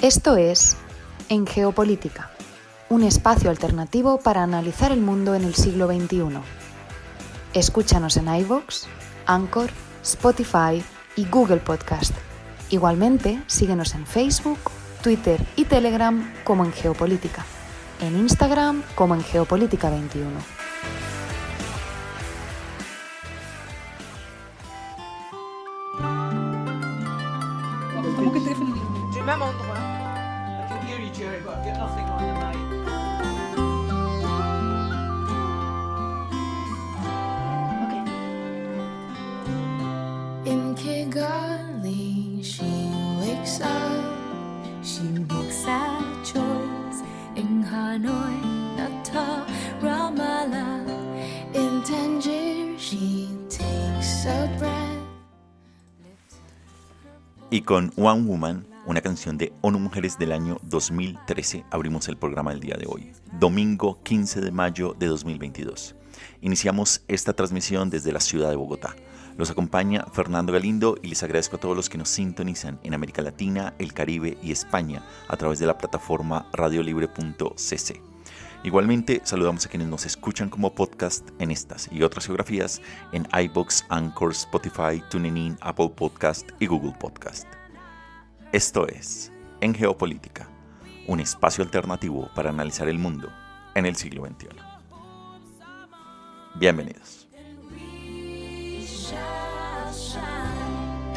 Esto es En Geopolítica, un espacio alternativo para analizar el mundo en el siglo XXI. Escúchanos en iVoox, Anchor, Spotify y Google Podcast. Igualmente, síguenos en Facebook, Twitter y Telegram como En Geopolítica, en Instagram como En Geopolítica 21. ¿Cómo que téléphone du même endroit? I can hear you, Jerry, but I get nothing on the night. In Kigali, she wakes up. She makes that choice. In Hanoi, Natal, Ramallah. In Tangier, she takes a breath. Y con One Woman, una canción de ONU Mujeres del año 2013, abrimos el programa del día de hoy, domingo 15 de mayo de 2022. Iniciamos esta transmisión desde la ciudad de Bogotá. Los acompaña Fernando Galindo y les agradezco a todos los que nos sintonizan en América Latina, el Caribe y España a través de la plataforma radiolibre.cc. Igualmente, saludamos a quienes nos escuchan como podcast en estas y otras geografías en iVoox, Anchor, Spotify, TuneIn, Apple Podcast y Google Podcast. Esto es En Geopolítica, un espacio alternativo para analizar el mundo en el siglo XXI. Bienvenidos.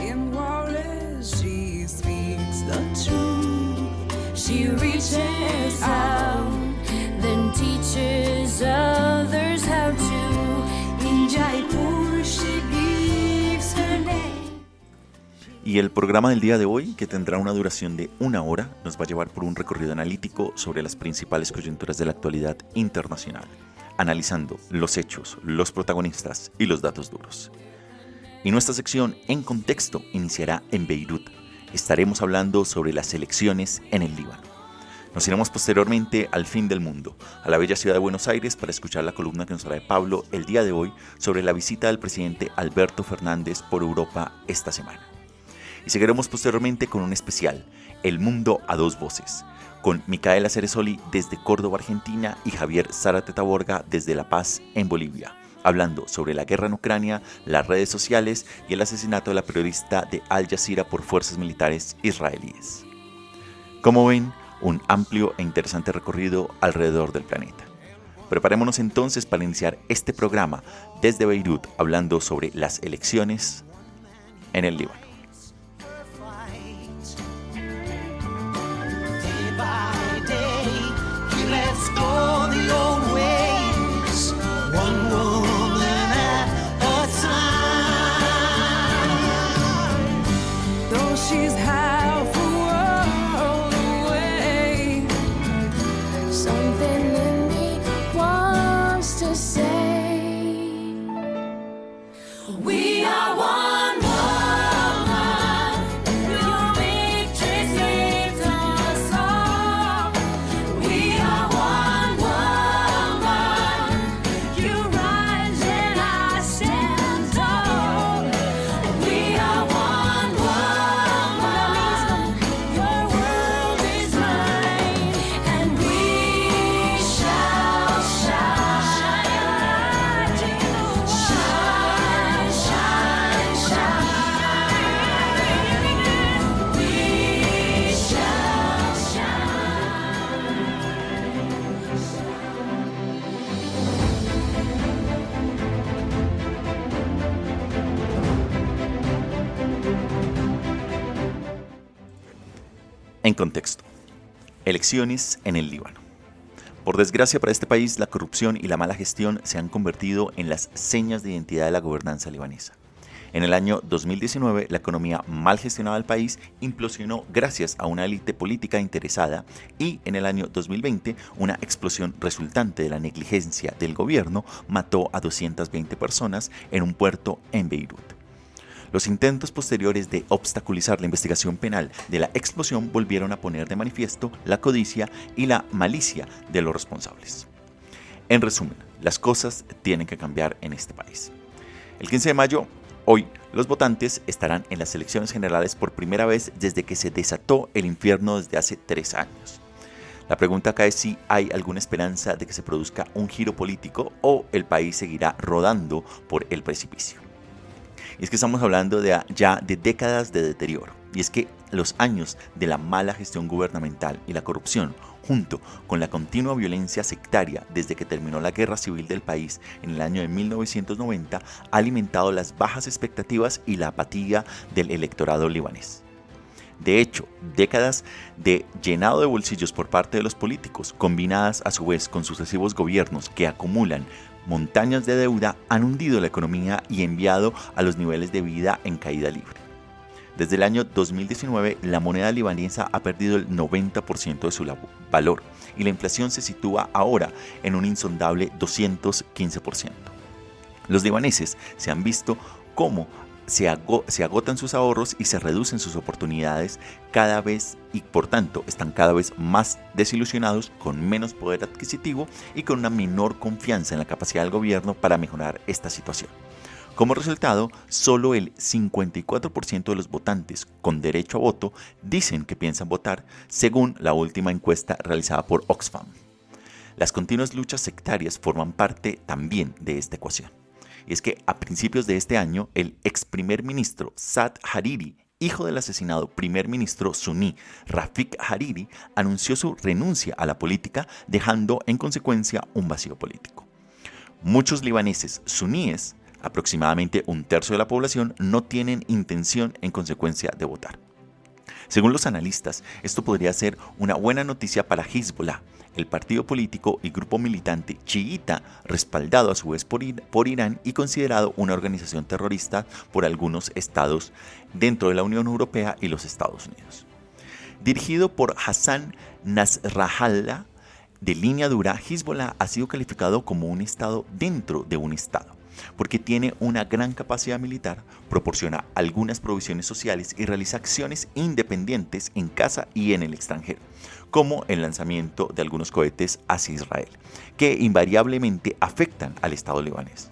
In Wallace, she speaks the truth. She reaches out, then teaches others how to. In Jaipur, she gives her name. Y el programa del día de hoy, que tendrá una duración de 1 hora, nos va a llevar por un recorrido analítico sobre las principales coyunturas de la actualidad internacional, analizando los hechos, los protagonistas y los datos duros. Y nuestra sección En Contexto iniciará en Beirut. Estaremos hablando sobre las elecciones en el Líbano. Nos iremos posteriormente al fin del mundo, a la bella ciudad de Buenos Aires, para escuchar la columna que nos trae Pablo el día de hoy sobre la visita del presidente Alberto Fernández por Europa esta semana. Y seguiremos posteriormente con un especial, El Mundo a Dos Voces, con Micaela Ceresoli desde Córdoba, Argentina, y Javier Zárate Taborga desde La Paz, en Bolivia, hablando sobre la guerra en Ucrania, las redes sociales y el asesinato de la periodista de Al Jazeera por fuerzas militares israelíes. Como ven, un amplio e interesante recorrido alrededor del planeta. Preparémonos entonces para iniciar este programa desde Beirut, hablando sobre las elecciones en el Líbano. Day by day, he lets go the old ways, one woman at a time. Though she's half a world away, Something in me wants to say, we are one woman. Your victory saves us all. We are one woman. You rise and I stand tall. We are one woman. Your world is mine, and we shall shine, shine, shine, shine. We shall shine. En contexto, elecciones en el Líbano. Por desgracia para este país, la corrupción y la mala gestión se han convertido en las señas de identidad de la gobernanza libanesa. En el año 2019, la economía mal gestionada del país implosionó gracias a una élite política interesada, y en el año 2020, una explosión resultante de la negligencia del gobierno mató a 220 personas en un puerto en Beirut. Los intentos posteriores de obstaculizar la investigación penal de la explosión volvieron a poner de manifiesto la codicia y la malicia de los responsables. En resumen, las cosas tienen que cambiar en este país. El 15 de mayo Hoy, los votantes estarán en las elecciones generales por primera vez desde que se desató el infierno desde hace 3 años. La pregunta acá es si hay alguna esperanza de que se produzca un giro político o el país seguirá rodando por el precipicio. Y es que estamos hablando ya de décadas de deterioro. Y es que los años de la mala gestión gubernamental y la corrupción, junto con la continua violencia sectaria desde que terminó la guerra civil del país en el año de 1990, ha alimentado las bajas expectativas y la apatía del electorado libanés. De hecho, décadas de llenado de bolsillos por parte de los políticos, combinadas a su vez con sucesivos gobiernos que acumulan montañas de deuda, han hundido la economía y enviado a los niveles de vida en caída libre. Desde el año 2019, la moneda libanesa ha perdido el 90% de su valor y la inflación se sitúa ahora en un insondable 215%. Los libaneses se han visto cómo se agotan sus ahorros y se reducen sus oportunidades cada vez y por tanto están cada vez más desilusionados, con menos poder adquisitivo y con una menor confianza en la capacidad del gobierno para mejorar esta situación. Como resultado, solo el 54% de los votantes con derecho a voto dicen que piensan votar, según la última encuesta realizada por Oxfam. Las continuas luchas sectarias forman parte también de esta ecuación. Y es que a principios de este año, el ex primer ministro Saad Hariri, hijo del asesinado primer ministro suní Rafik Hariri, anunció su renuncia a la política, dejando en consecuencia un vacío político. Muchos libaneses suníes, aproximadamente un tercio de la población, no tienen intención en consecuencia de votar. Según los analistas, esto podría ser una buena noticia para Hezbollah, el partido político y grupo militante chiita respaldado a su vez por Irán y considerado una organización terrorista por algunos estados dentro de la Unión Europea y los Estados Unidos. Dirigido por Hassan Nasrallah, de línea dura, Hezbollah ha sido calificado como un estado dentro de un estado, porque tiene una gran capacidad militar, proporciona algunas provisiones sociales y realiza acciones independientes en casa y en el extranjero, como el lanzamiento de algunos cohetes hacia Israel, que invariablemente afectan al Estado libanés.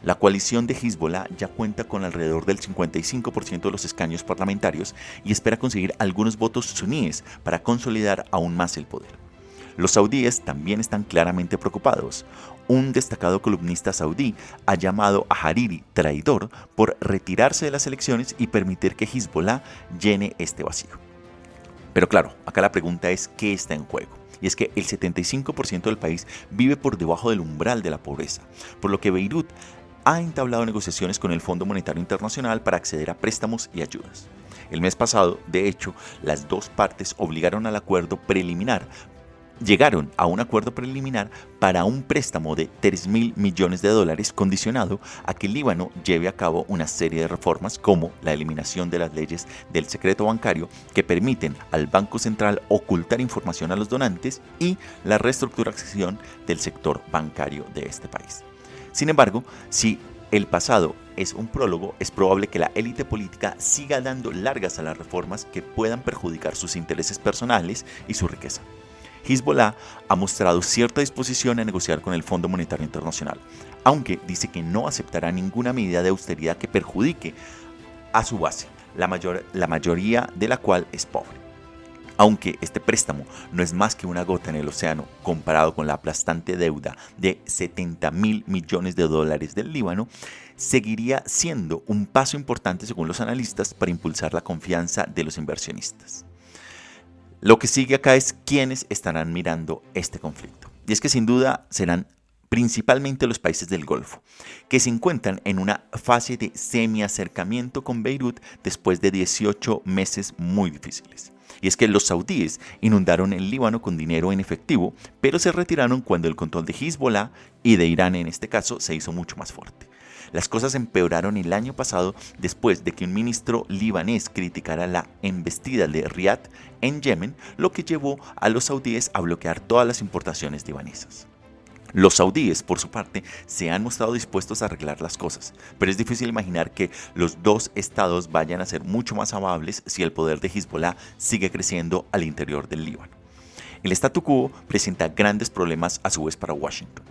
La coalición de Hezbollah ya cuenta con alrededor del 55% de los escaños parlamentarios y espera conseguir algunos votos suníes para consolidar aún más el poder. Los saudíes también están claramente preocupados. Un destacado columnista saudí ha llamado a Hariri traidor por retirarse de las elecciones y permitir que Hezbollah llene este vacío. Pero claro, acá la pregunta es ¿qué está en juego? Y es que el 75% del país vive por debajo del umbral de la pobreza, por lo que Beirut ha entablado negociaciones con el Fondo Monetario Internacional para acceder a préstamos y ayudas. El mes pasado, de hecho, las dos partes llegaron a un acuerdo preliminar para un préstamo de $3.000 millones condicionado a que el Líbano lleve a cabo una serie de reformas como la eliminación de las leyes del secreto bancario que permiten al Banco Central ocultar información a los donantes y la reestructuración del sector bancario de este país. Sin embargo, si el pasado es un prólogo, es probable que la élite política siga dando largas a las reformas que puedan perjudicar sus intereses personales y su riqueza. Hezbollah ha mostrado cierta disposición a negociar con el Fondo Monetario Internacional, aunque dice que no aceptará ninguna medida de austeridad que perjudique a su base, la mayoría de la cual es pobre. Aunque este préstamo no es más que una gota en el océano comparado con la aplastante deuda de $70.000 millones del Líbano, seguiría siendo un paso importante según los analistas para impulsar la confianza de los inversionistas. Lo que sigue acá es quiénes estarán mirando este conflicto. Y es que sin duda serán principalmente los países del Golfo, que se encuentran en una fase de semi-acercamiento con Beirut después de 18 meses muy difíciles. Y es que los saudíes inundaron el Líbano con dinero en efectivo, pero se retiraron cuando el control de Hezbollah y de Irán en este caso se hizo mucho más fuerte. Las cosas empeoraron el año pasado después de que un ministro libanés criticara la embestida de Riad en Yemen, lo que llevó a los saudíes a bloquear todas las importaciones libanesas. Los saudíes, por su parte, se han mostrado dispuestos a arreglar las cosas, pero es difícil imaginar que los dos estados vayan a ser mucho más amables si el poder de Hezbollah sigue creciendo al interior del Líbano. El statu quo presenta grandes problemas a su vez para Washington.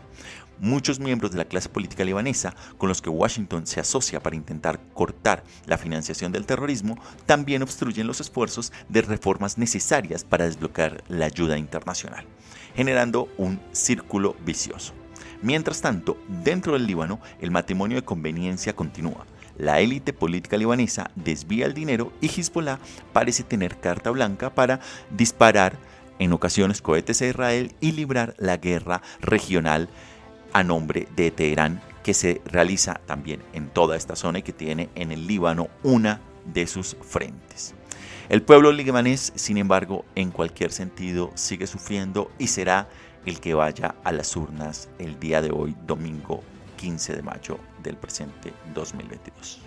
Muchos miembros de la clase política libanesa, con los que Washington se asocia para intentar cortar la financiación del terrorismo, también obstruyen los esfuerzos de reformas necesarias para desbloquear la ayuda internacional, generando un círculo vicioso. Mientras tanto, dentro del Líbano, el matrimonio de conveniencia continúa. La élite política libanesa desvía el dinero y Hezbollah parece tener carta blanca para disparar en ocasiones cohetes a Israel y librar la guerra regional a nombre de Teherán, que se realiza también en toda esta zona y que tiene en el Líbano una de sus frentes. El pueblo libanés, sin embargo, en cualquier sentido sigue sufriendo y será el que vaya a las urnas el día de hoy, domingo 15 de mayo del presente 2022.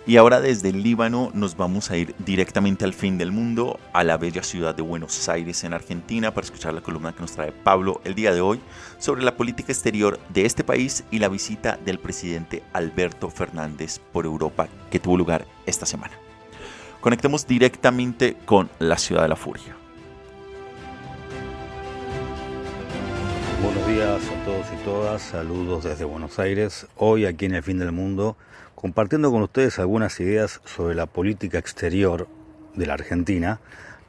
Y ahora desde el Líbano nos vamos a ir directamente al fin del mundo, a la bella ciudad de Buenos Aires en Argentina, para escuchar la columna que nos trae Pablo el día de hoy sobre la política exterior de este país y la visita del presidente Alberto Fernández por Europa que tuvo lugar esta semana. Conectemos directamente con la ciudad de la furia. Buenos días a todos y todas, saludos desde Buenos Aires, hoy aquí en el fin del mundo, compartiendo con ustedes algunas ideas sobre la política exterior de la Argentina,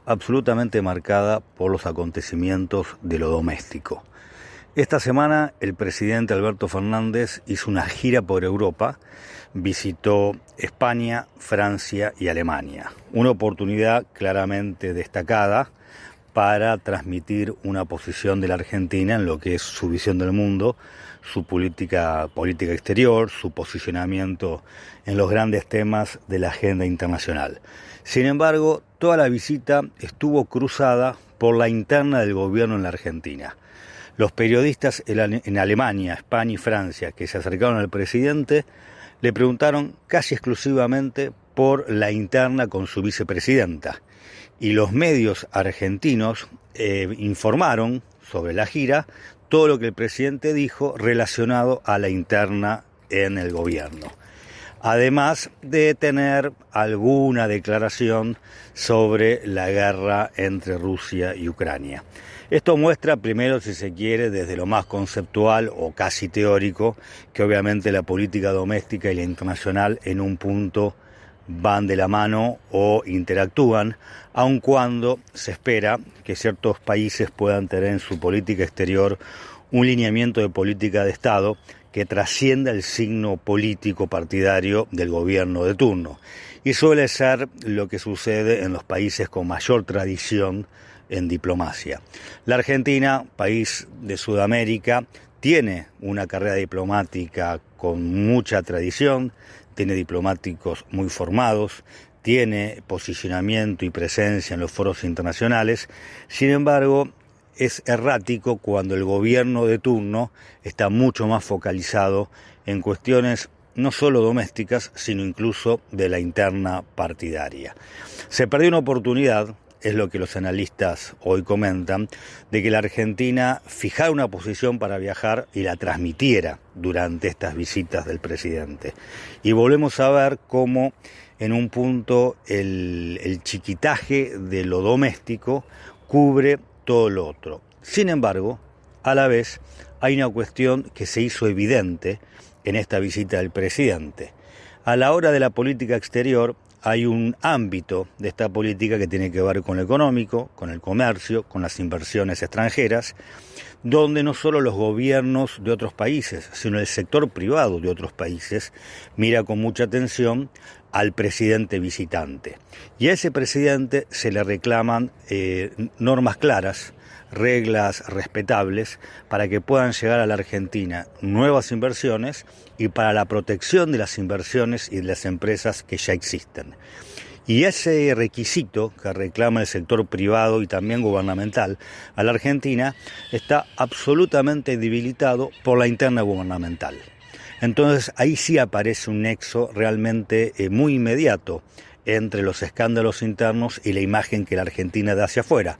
absolutamente marcada por los acontecimientos de lo doméstico. Esta semana el presidente Alberto Fernández hizo una gira por Europa, visitó España, Francia y Alemania, una oportunidad claramente destacada para transmitir una posición de la Argentina en lo que es su visión del mundo, su política exterior, su posicionamiento en los grandes temas de la agenda internacional. Sin embargo, toda la visita estuvo cruzada por la interna del gobierno en la Argentina. Los periodistas en Alemania, España y Francia que se acercaron al presidente le preguntaron casi exclusivamente por la interna con su vicepresidenta. Y los medios argentinos informaron sobre la gira todo lo que el presidente dijo relacionado a la interna en el gobierno. Además de tener alguna declaración sobre la guerra entre Rusia y Ucrania. Esto muestra primero, si se quiere, desde lo más conceptual o casi teórico, que obviamente la política doméstica y la internacional en un punto van de la mano o interactúan, aun cuando se espera que ciertos países puedan tener en su política exterior un lineamiento de política de Estado que trascienda el signo político partidario del gobierno de turno. Y suele ser lo que sucede en los países con mayor tradición en diplomacia. La Argentina, país de Sudamérica, tiene una carrera diplomática con mucha tradición, tiene diplomáticos muy formados, tiene posicionamiento y presencia en los foros internacionales. Sin embargo, es errático cuando el gobierno de turno está mucho más focalizado en cuestiones no solo domésticas, sino incluso de la interna partidaria. Se perdió una oportunidad, es lo que los analistas hoy comentan, de que la Argentina fijara una posición para viajar y la transmitiera durante estas visitas del presidente. Y volvemos a ver cómo en un punto el chiquitaje de lo doméstico cubre todo lo otro. Sin embargo, a la vez hay una cuestión que se hizo evidente en esta visita del presidente. A la hora de la política exterior hay un ámbito de esta política que tiene que ver con lo económico, con el comercio, con las inversiones extranjeras, donde no solo los gobiernos de otros países, sino el sector privado de otros países mira con mucha atención al presidente visitante. Y a ese presidente se le reclaman normas claras, reglas respetables para que puedan llegar a la Argentina nuevas inversiones y para la protección de las inversiones y de las empresas que ya existen. Y ese requisito que reclama el sector privado y también gubernamental a la Argentina está absolutamente debilitado por la interna gubernamental. Entonces ahí sí aparece un nexo realmente muy inmediato entre los escándalos internos y la imagen que la Argentina da hacia afuera.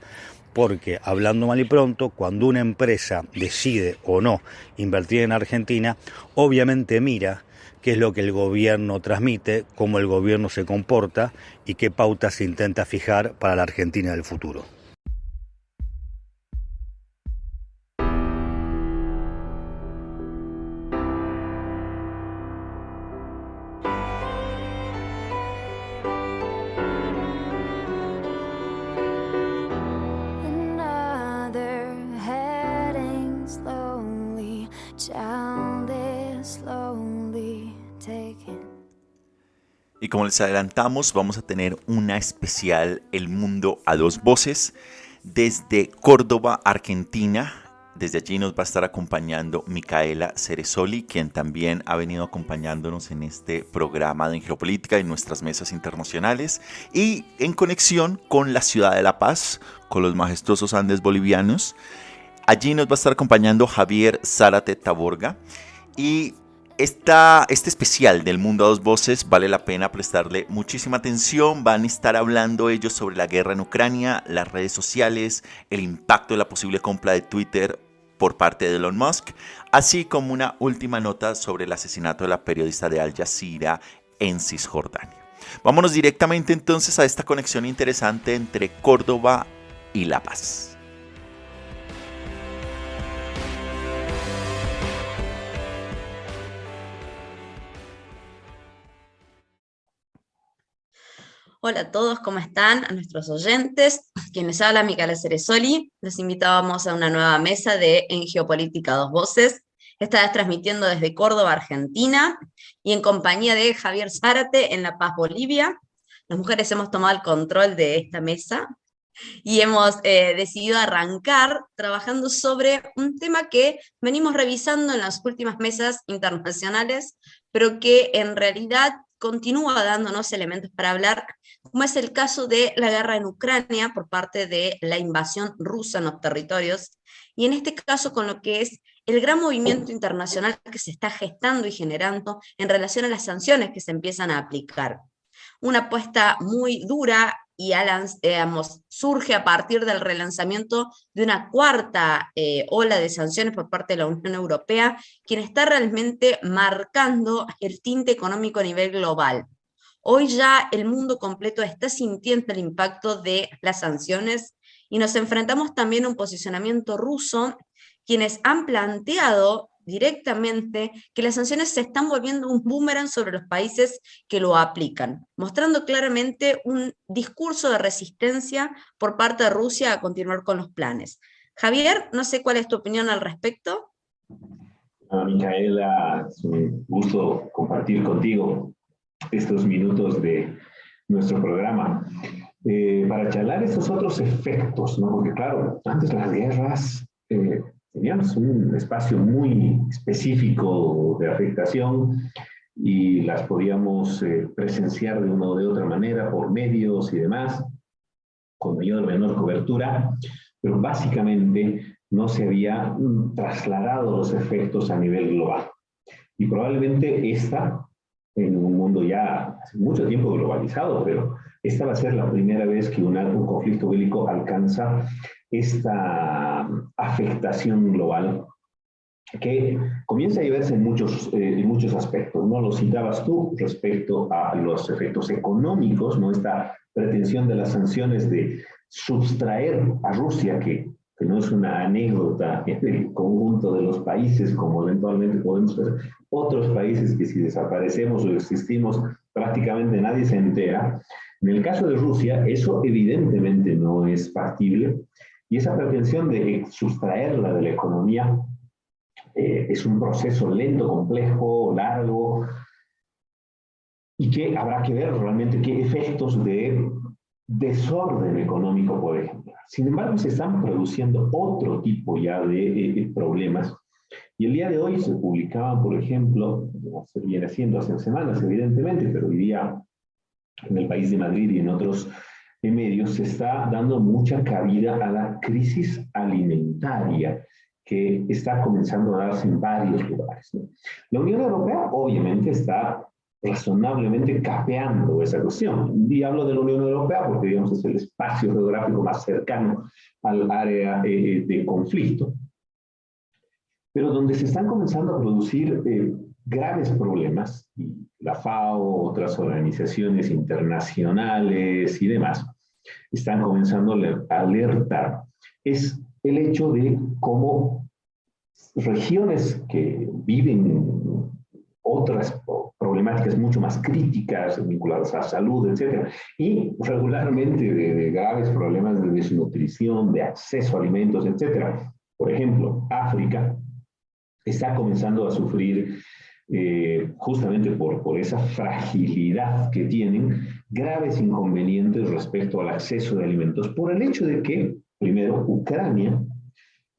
porque, hablando mal y pronto, cuando una empresa decide o no invertir en Argentina, obviamente mira qué es lo que el gobierno transmite, cómo el gobierno se comporta y qué pautas se intenta fijar para la Argentina del futuro. Another heading slowly, child is slowly taken. Y como les adelantamos, vamos a tener una especial El Mundo a Dos Voces desde Córdoba, Argentina. Desde allí nos va a estar acompañando Micaela Ceresoli, quien también ha venido acompañándonos en este programa de Geopolítica y en nuestras mesas internacionales. Y en conexión con la ciudad de La Paz, con los majestuosos Andes bolivianos. Allí nos va a estar acompañando Javier Zárate Taborga. Y este especial del Mundo a Dos Voces vale la pena prestarle muchísima atención. Van a estar hablando ellos sobre la guerra en Ucrania, las redes sociales, el impacto de la posible compra de Twitter por parte de Elon Musk, así como una última nota sobre el asesinato de la periodista de Al Jazeera en Cisjordania. Vámonos directamente entonces a esta conexión interesante entre Córdoba y La Paz. Hola a todos, ¿cómo están? A nuestros oyentes, quienes habla Micaela Ceresoli, los invitábamos a una nueva mesa de En Geopolítica Dos Voces. Esta vez transmitiendo desde Córdoba, Argentina, y en compañía de Javier Zárate en La Paz, Bolivia. Las mujeres hemos tomado el control de esta mesa y hemos decidido arrancar trabajando sobre un tema que venimos revisando en las últimas mesas internacionales, pero que en realidad continúa dándonos elementos para hablar, como es el caso de la guerra en Ucrania por parte de la invasión rusa en los territorios, y en este caso con lo que es el gran movimiento internacional que se está gestando y generando en relación a las sanciones que se empiezan a aplicar. Una apuesta muy dura y surge a partir del relanzamiento de una cuarta ola de sanciones por parte de la Unión Europea, quien está realmente marcando el tinte económico a nivel global. Hoy ya el mundo completo está sintiendo el impacto de las sanciones y nos enfrentamos también a un posicionamiento ruso, quienes han planteado directamente que las sanciones se están volviendo un boomerang sobre los países que lo aplican, mostrando claramente un discurso de resistencia por parte de Rusia a continuar con los planes. Javier, no sé cuál es tu opinión al respecto. Micaela, es un gusto compartir contigo estos minutos de nuestro programa para charlar estos otros efectos, ¿no? Porque claro, antes las guerras teníamos un espacio muy específico de afectación y las podíamos presenciar de una o de otra manera por medios y demás, con mayor o menor cobertura, pero básicamente no se habían trasladado los efectos a nivel global. Y probablemente en un mundo ya hace mucho tiempo globalizado, pero esta va a ser la primera vez que un conflicto bélico alcanza esta afectación global que comienza a verse en muchos aspectos, ¿no? Lo citabas tú respecto a los efectos económicos, ¿no? Esta pretensión de las sanciones de sustraer a Rusia, que no es una anécdota en el conjunto de los países, como eventualmente podemos ver otros países que si desaparecemos o existimos, prácticamente nadie se entera. En el caso de Rusia, eso evidentemente no es factible, y esa pretensión de sustraerla de la economía es un proceso lento, complejo, largo, y que habrá que ver realmente qué efectos de desorden económico puede generar. Sin embargo, se están produciendo otro tipo ya de problemas, y el día de hoy se publicaban, por ejemplo, se viene haciendo hace semanas evidentemente, pero hoy día en el País de Madrid y en otros medios se está dando mucha cabida a la crisis alimentaria que está comenzando a darse en varios lugares, ¿no? La Unión Europea obviamente está razonablemente capeando esa cuestión. Y hablo de la Unión Europea porque, digamos, es el espacio geográfico más cercano al área de conflicto, pero donde se están comenzando a producir graves problemas, y la FAO, otras organizaciones internacionales y demás, están comenzando a alertar, es el hecho de cómo regiones que viven otras problemáticas mucho más críticas vinculadas a salud, etcétera, y regularmente de graves problemas de desnutrición, de acceso a alimentos, etcétera. Por ejemplo, África está comenzando a sufrir, justamente por esa fragilidad que tienen, graves inconvenientes respecto al acceso de alimentos, por el hecho de que, primero, Ucrania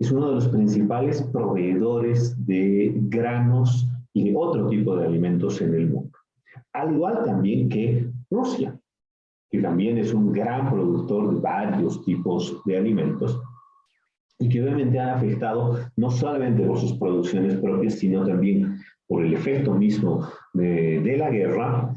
es uno de los principales proveedores de granos y de otro tipo de alimentos en el mundo. Al igual también que Rusia, que también es un gran productor de varios tipos de alimentos y que obviamente han afectado no solamente por sus producciones propias, sino también por el efecto mismo de la guerra,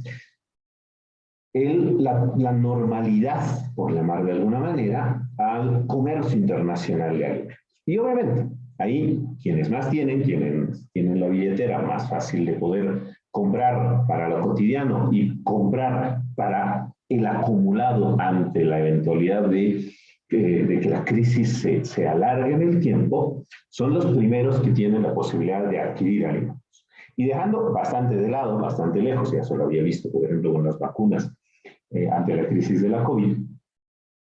la normalidad, por llamar de alguna manera, al comercio internacional de alimentos. Y obviamente, ahí quienes más tienen, quienes tienen la billetera más fácil de poder comprar para lo cotidiano y comprar para el acumulado ante la eventualidad de que la crisis se alargue en el tiempo, son los primeros que tienen la posibilidad de adquirir alimentos. Y dejando bastante de lado, bastante lejos, ya se lo había visto, por ejemplo, con las vacunas ante la crisis de la COVID,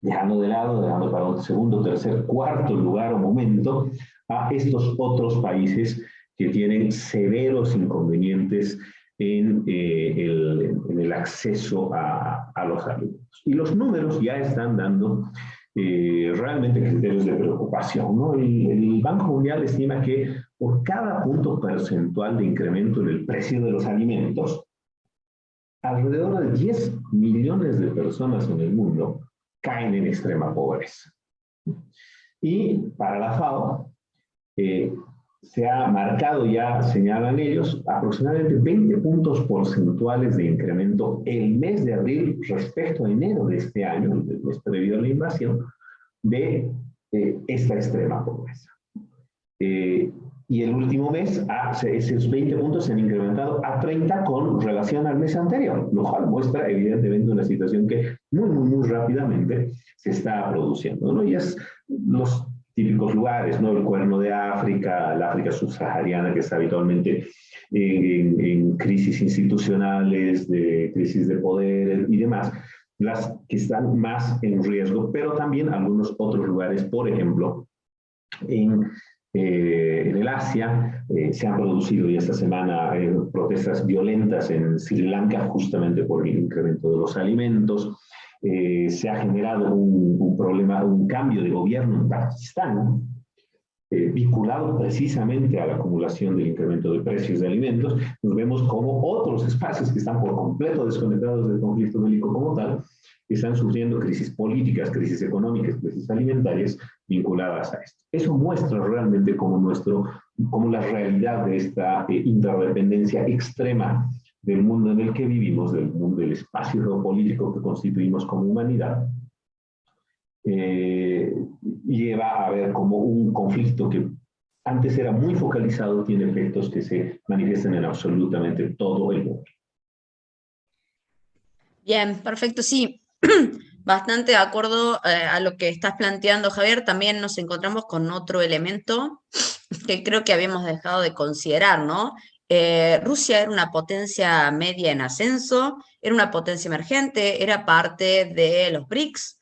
dejando de lado, dejando para un segundo, tercer, cuarto lugar o momento a estos otros países que tienen severos inconvenientes en el acceso a los alimentos. Y los números ya están dando realmente criterios de preocupación, ¿no? El Banco Mundial estima que por cada punto porcentual de incremento en el precio de los alimentos, alrededor de 10 millones de personas en el mundo caen en extrema pobreza. Y para la FAO, se ha marcado ya, señalan ellos, aproximadamente 20 puntos porcentuales de incremento el mes de abril respecto a enero de este año, el mes previo a la invasión, de esta extrema pobreza. Y el último mes, esos 20 puntos se han incrementado a 30 con relación al mes anterior, lo cual muestra evidentemente una situación que muy rápidamente se está produciendo, ¿no? Y es los típicos lugares, ¿no? El Cuerno de África, la África subsahariana, que está habitualmente en crisis institucionales, de crisis de poder y demás, las que están más en riesgo, pero también algunos otros lugares, por ejemplo, en el Asia, se han producido ya esta semana protestas violentas en Sri Lanka justamente por el incremento de los alimentos. Se ha generado un problema, un cambio de gobierno en Pakistán, vinculado precisamente a la acumulación del incremento de precios de alimentos. Nos vemos como otros espacios que están por completo desconectados del conflicto bélico como tal, están sufriendo crisis políticas, crisis económicas, crisis alimentarias vinculadas a esto. Eso muestra realmente cómo la realidad de esta interdependencia extrema del mundo en el que vivimos, del mundo, del espacio geopolítico que constituimos como humanidad, lleva a ver como un conflicto que antes era muy focalizado, tiene efectos que se manifiestan en absolutamente todo el mundo. Bien, perfecto, sí. Bastante de acuerdo a lo que estás planteando, Javier. También nos encontramos con otro elemento que creo que habíamos dejado de considerar, ¿no? Rusia era una potencia media en ascenso, era una potencia emergente, era parte de los BRICS,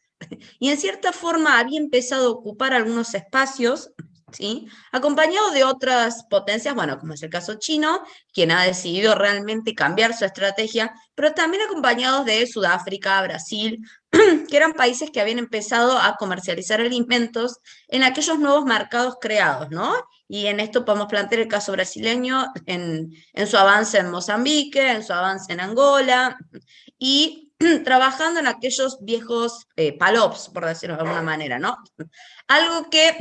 y en cierta forma había empezado a ocupar algunos espacios, ¿sí? Acompañado de otras potencias, bueno, como es el caso chino, quien ha decidido realmente cambiar su estrategia, pero también acompañados de Sudáfrica, Brasil, que eran países que habían empezado a comercializar alimentos en aquellos nuevos mercados creados, ¿no? Y en esto podemos plantear el caso brasileño en su avance en Mozambique, en su avance en Angola, y trabajando en aquellos viejos PALOPs, por decirlo de alguna manera, ¿no? Algo que,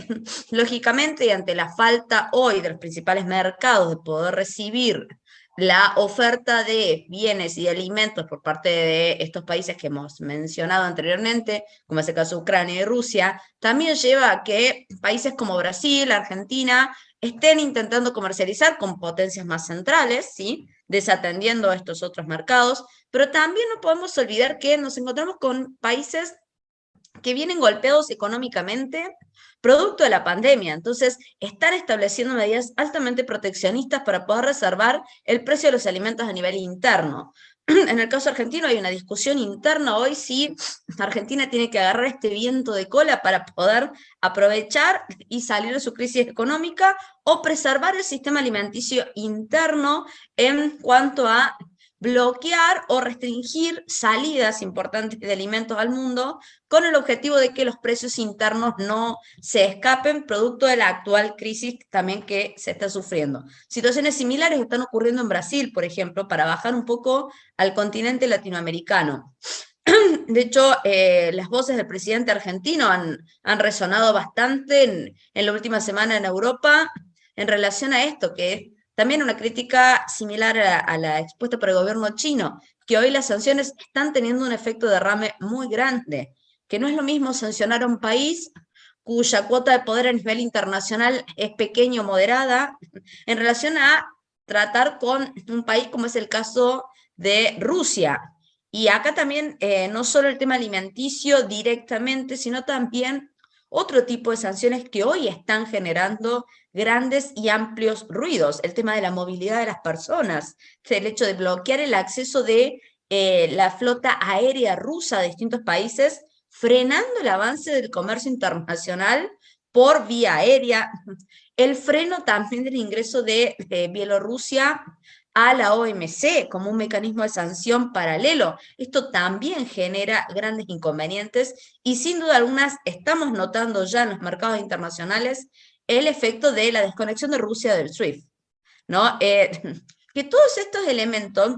lógicamente, y ante la falta hoy de los principales mercados de poder recibir la oferta de bienes y de alimentos por parte de estos países que hemos mencionado anteriormente, como es el caso de Ucrania y Rusia, también lleva a que países como Brasil, Argentina, estén intentando comercializar con potencias más centrales, ¿sí? Desatendiendo estos otros mercados, pero también no podemos olvidar que nos encontramos con países que vienen golpeados económicamente producto de la pandemia. Entonces, están estableciendo medidas altamente proteccionistas para poder reservar el precio de los alimentos a nivel interno. En el caso argentino hay una discusión interna hoy si Argentina tiene que agarrar este viento de cola para poder aprovechar y salir de su crisis económica o preservar el sistema alimenticio interno en cuanto a bloquear o restringir salidas importantes de alimentos al mundo con el objetivo de que los precios internos no se escapen producto de la actual crisis también que se está sufriendo. Situaciones similares están ocurriendo en Brasil, por ejemplo, para bajar un poco al continente latinoamericano. De hecho, las voces del presidente argentino han resonado bastante en la última semana en Europa en relación a esto, que es también una crítica similar a la expuesta por el gobierno chino, que hoy las sanciones están teniendo un efecto derrame muy grande, que no es lo mismo sancionar a un país cuya cuota de poder a nivel internacional es pequeña o moderada, en relación a tratar con un país como es el caso de Rusia. Y acá también no solo el tema alimenticio directamente, sino también otro tipo de sanciones que hoy están generando grandes y amplios ruidos. El tema de la movilidad de las personas, el hecho de bloquear el acceso de la flota aérea rusa a distintos países, frenando el avance del comercio internacional por vía aérea, el freno también del ingreso de Bielorrusia a la OMC como un mecanismo de sanción paralelo. Esto también genera grandes inconvenientes y sin duda algunas estamos notando ya en los mercados internacionales el efecto de la desconexión de Rusia del SWIFT, ¿no? Que todos estos elementos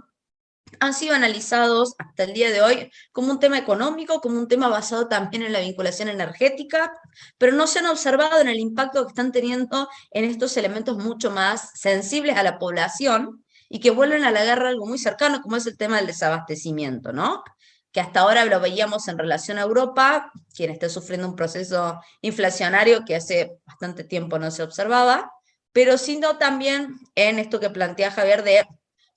han sido analizados hasta el día de hoy como un tema económico, como un tema basado también en la vinculación energética, pero no se han observado en el impacto que están teniendo en estos elementos mucho más sensibles a la población y que vuelven a la guerra algo muy cercano, como es el tema del desabastecimiento, ¿no? Que hasta ahora lo veíamos en relación a Europa, quien está sufriendo un proceso inflacionario que hace bastante tiempo no se observaba, pero sino también en esto que plantea Javier de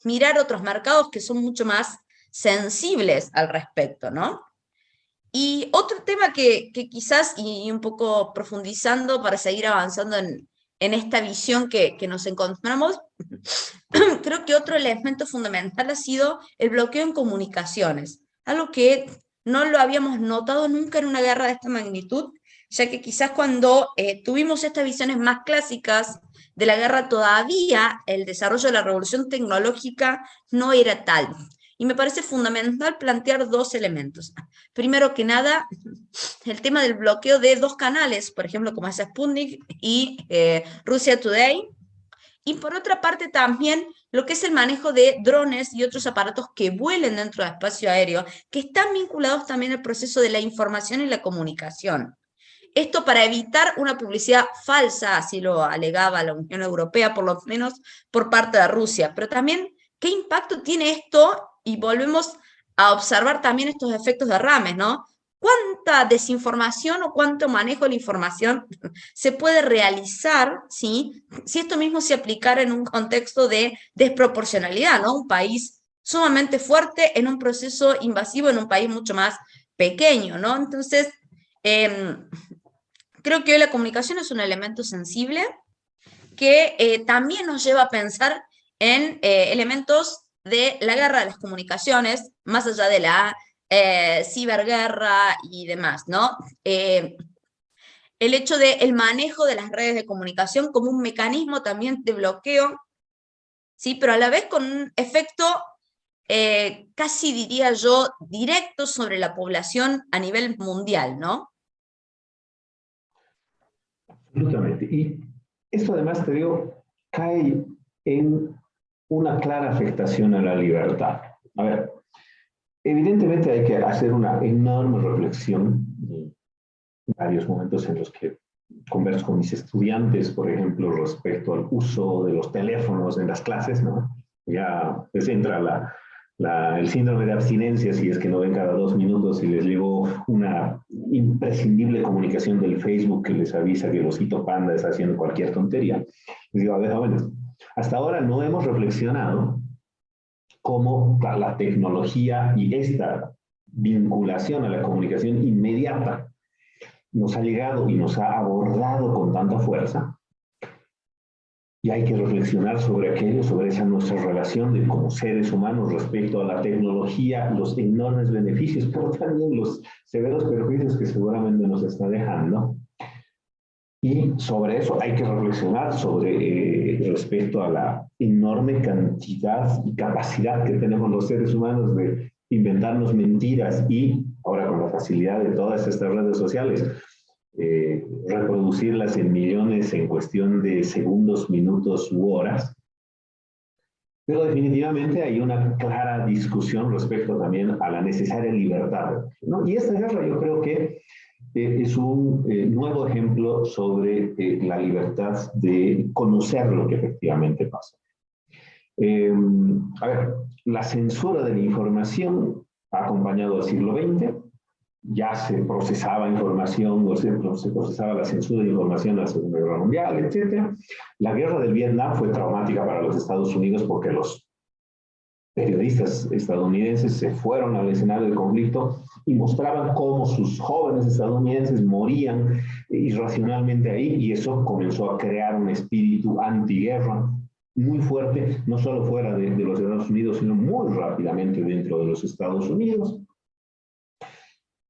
mirar otros mercados que son mucho más sensibles al respecto, ¿no? Y otro tema que quizás, y un poco profundizando para seguir avanzando en esta visión que nos encontramos, creo que otro elemento fundamental ha sido el bloqueo en comunicaciones, algo que no lo habíamos notado nunca en una guerra de esta magnitud, ya que quizás cuando tuvimos estas visiones más clásicas de la guerra todavía el desarrollo de la revolución tecnológica no era tal. Y me parece fundamental plantear dos elementos. Primero que nada, el tema del bloqueo de dos canales, por ejemplo, como es Sputnik y Russia Today, y por otra parte también lo que es el manejo de drones y otros aparatos que vuelen dentro del espacio aéreo, que están vinculados también al proceso de la información y la comunicación. Esto para evitar una publicidad falsa, así lo alegaba la Unión Europea, por lo menos por parte de Rusia. Pero también, ¿qué impacto tiene esto? Y volvemos a observar también estos efectos derrames, ¿no? ¿Cuánta desinformación o cuánto manejo de la información se puede realizar, ¿sí? Si esto mismo se aplicara en un contexto de desproporcionalidad, ¿no? Un país sumamente fuerte en un proceso invasivo en un país mucho más pequeño, ¿no? Entonces, creo que hoy la comunicación es un elemento sensible que también nos lleva a pensar en elementos de la guerra de las comunicaciones, más allá de la ciberguerra y demás, ¿no? El hecho del manejo de las redes de comunicación como un mecanismo también de bloqueo, ¿sí? Pero a la vez con un efecto, casi diría yo, directo sobre la población a nivel mundial, ¿no? Absolutamente. Y esto además, te digo, cae en una clara afectación a la libertad. A ver, evidentemente hay que hacer una enorme reflexión, varios momentos en los que converso con mis estudiantes, por ejemplo, respecto al uso de los teléfonos en las clases, ¿no? ya les entra el síndrome de abstinencia si es que no ven cada 2 minutos y les llegó una imprescindible comunicación del Facebook que les avisa que el osito panda está haciendo cualquier tontería. Les digo, a ver, jóvenes, hasta ahora no hemos reflexionado cómo la tecnología y esta vinculación a la comunicación inmediata nos ha llegado y nos ha abordado con tanta fuerza. Y hay que reflexionar sobre aquello, sobre esa nuestra relación de como seres humanos respecto a la tecnología, los enormes beneficios, pero también los severos perjuicios que seguramente nos está dejando. Y sobre eso hay que reflexionar sobre respecto a la enorme cantidad y capacidad que tenemos los seres humanos de inventarnos mentiras y, ahora con la facilidad de todas estas redes sociales, reproducirlas en millones en cuestión de segundos, minutos u horas. Pero definitivamente hay una clara discusión respecto también a la necesaria libertad, ¿no? Y esta guerra yo creo que es un nuevo ejemplo sobre la libertad de conocer lo que efectivamente pasa. A ver, la censura de la información ha acompañado al siglo XX. Ya se procesaba información, o se procesaba la censura de información en la Segunda Guerra Mundial, etc. La guerra del Vietnam fue traumática para los Estados Unidos porque los periodistas estadounidenses se fueron al escenario del conflicto y mostraban cómo sus jóvenes estadounidenses morían irracionalmente ahí, y eso comenzó a crear un espíritu antiguerra muy fuerte, no solo fuera de los Estados Unidos, sino muy rápidamente dentro de los Estados Unidos.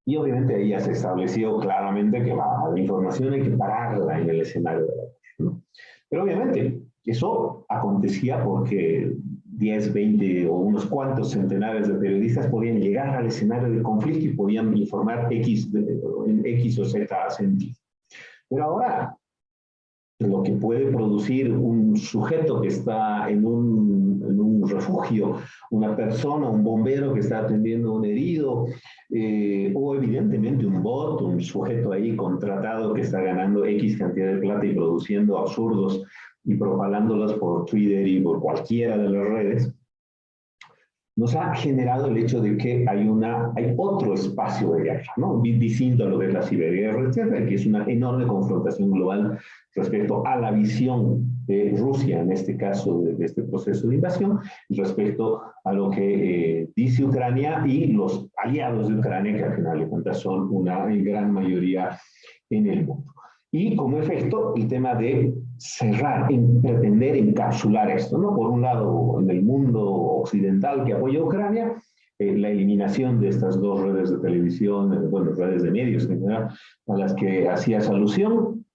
Y obviamente ahí ya se estableció claramente que la información hay que pararla en el escenario de la guerra, ¿no? Pero obviamente eso acontecía porque 10, 20 o unos cuantos centenares de periodistas podían llegar al escenario del conflicto y podían informar en X o Z sentido. Pero ahora, lo que puede producir un sujeto que está en un refugio, una persona, un bombero que está atendiendo a un herido, o evidentemente un bot, un sujeto ahí contratado que está ganando X cantidad de plata y produciendo absurdos y propagándolos por Twitter y por cualquiera de las redes, nos ha generado el hecho de que hay otro espacio de guerra, ¿no? Distinto a lo que es la ciberguerra, etcétera, que es una enorme confrontación global respecto a la visión de Rusia, en este caso, de este proceso de invasión, respecto a lo que dice Ucrania y los aliados de Ucrania, que al final de cuentas son una gran mayoría en el mundo. Y como efecto, el tema de cerrar, pretender encapsular esto, ¿no? Por un lado, en el mundo occidental que apoya a Ucrania, la eliminación de estas dos redes de televisión, bueno, redes de medios en general, a las que hacías alusión,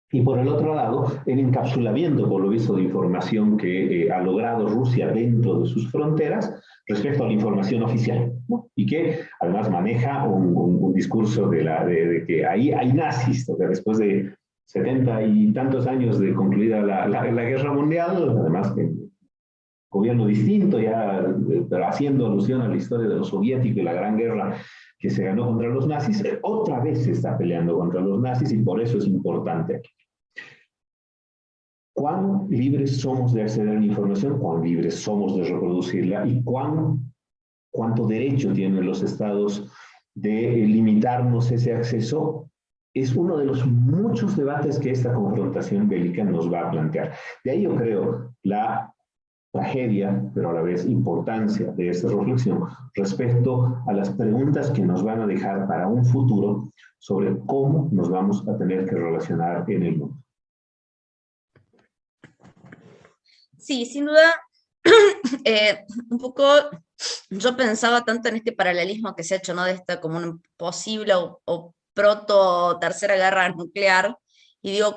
y por el otro lado, el encapsulamiento, por lo visto, de información que ha logrado Rusia dentro de sus fronteras respecto a la información oficial, ¿no? Y que además maneja un discurso de que ahí hay nazis, que después de 70 y tantos años de concluida la guerra mundial, además que gobierno distinto, ya pero haciendo alusión a la historia de los soviéticos y la gran guerra que se ganó contra los nazis, otra vez se está peleando contra los nazis y por eso es importante aquí. ¿Cuán libres somos de acceder a la información? ¿Cuán libres somos de reproducirla? ¿Y cuánto derecho tienen los estados de limitarnos ese acceso? Es uno de los muchos debates que esta confrontación bélica nos va a plantear. De ahí yo creo la tragedia, pero a la vez importancia de esta reflexión respecto a las preguntas que nos van a dejar para un futuro sobre cómo nos vamos a tener que relacionar en el mundo. Sí, sin duda, un poco yo pensaba tanto en este paralelismo que se ha hecho, ¿no? De esta como una posible o proto tercera guerra nuclear, y digo,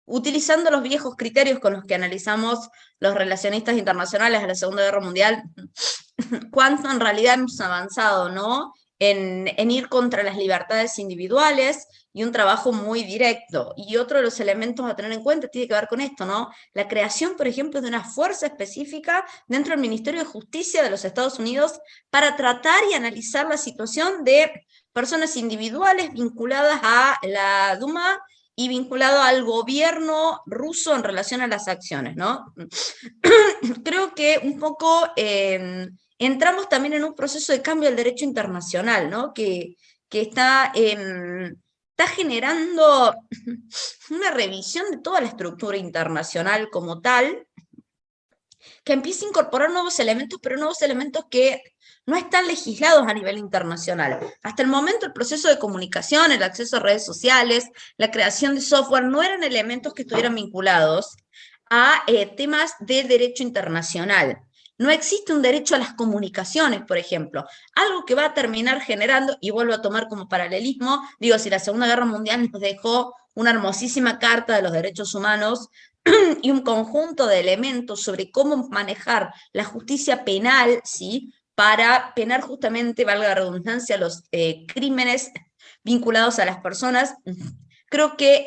utilizando los viejos criterios con los que analizamos los relacionistas internacionales a la Segunda Guerra Mundial, cuánto en realidad hemos avanzado, ¿no? En ir contra las libertades individuales y un trabajo muy directo. Y otro de los elementos a tener en cuenta tiene que ver con esto, ¿no? La creación, por ejemplo, de una fuerza específica dentro del Ministerio de Justicia de los Estados Unidos para tratar y analizar la situación de personas individuales vinculadas a la Duma y vinculado al gobierno ruso en relación a las acciones, ¿no? Creo que un poco entramos también en un proceso de cambio del derecho internacional, ¿no? Que está generando una revisión de toda la estructura internacional como tal, que empieza a incorporar nuevos elementos, pero nuevos elementos que no están legislados a nivel internacional. Hasta el momento el proceso de comunicación, el acceso a redes sociales, la creación de software no eran elementos que estuvieran vinculados a temas de derecho internacional. No existe un derecho a las comunicaciones, por ejemplo, algo que va a terminar generando, y vuelvo a tomar como paralelismo, digo, si la Segunda Guerra Mundial nos dejó una hermosísima carta de los derechos humanos y un conjunto de elementos sobre cómo manejar la justicia penal, ¿sí?, para penar justamente, valga la redundancia, los crímenes vinculados a las personas. Creo que